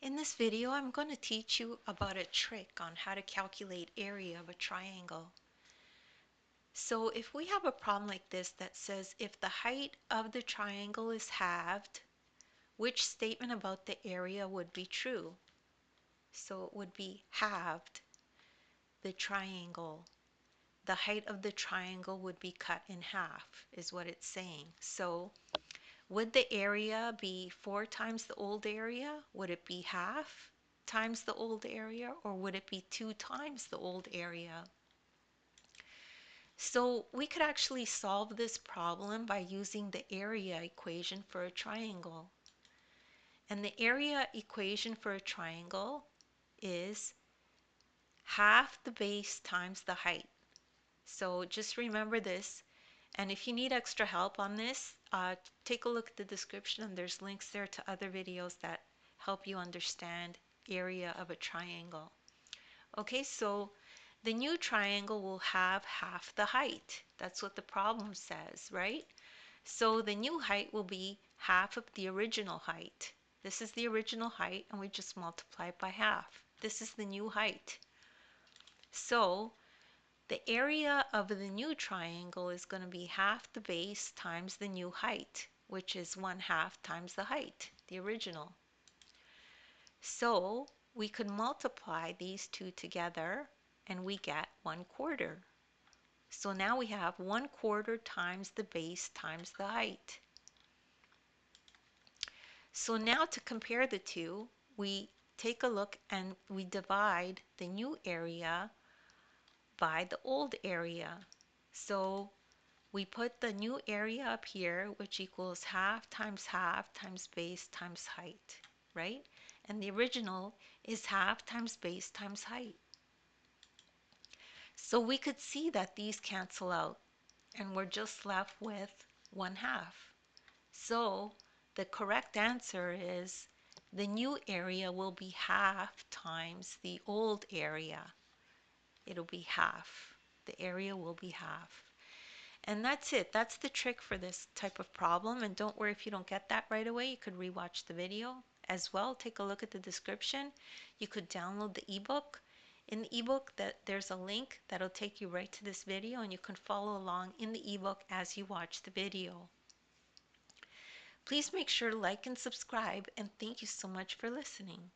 In this video, I'm going to teach you about a trick on how to calculate area of a triangle. So if we have a problem like this that says if the height of the triangle is halved, which statement about the area would be true? So it would be halved the triangle. The height of the triangle would be cut in half, is what it's saying. So would the area be 4 times the old area? Would it be half times the old area, or would it be 2 times the old area? So we could actually solve this problem by using the area equation for a triangle. And the area equation for a triangle is half the base times the height. So just remember this. And if you need extra help on this, take a look at the description, and there's links there to other videos that help you understand area of a triangle. Okay, so the new triangle will have half the height. That's what the problem says, right? So the new height will be half of the original height. This is the original height, and we just multiply it by half. This is the new height. So the area of the new triangle is going to be half the base times the new height, which is 1/2 times the height, the original. So we could multiply these two together and we get 1/4. So now we have 1/4 times the base times the height. So now to compare the two, we take a look and we divide the new area by the old area. So we put the new area up here, which equals half times base times height, right? And the original is half times base times height. So we could see that these cancel out, and we're just left with 1/2. So the correct answer is the new area will be half times the old area. It'll be half. The area will be half. And that's it. That's the trick for this type of problem. And don't worry if you don't get that right away. You could rewatch the video as well. Take a look at the description. You could download the ebook. In the ebook, there's a link that'll take you right to this video, and you can follow along in the ebook as you watch the video. Please make sure to like and subscribe, and thank you so much for listening.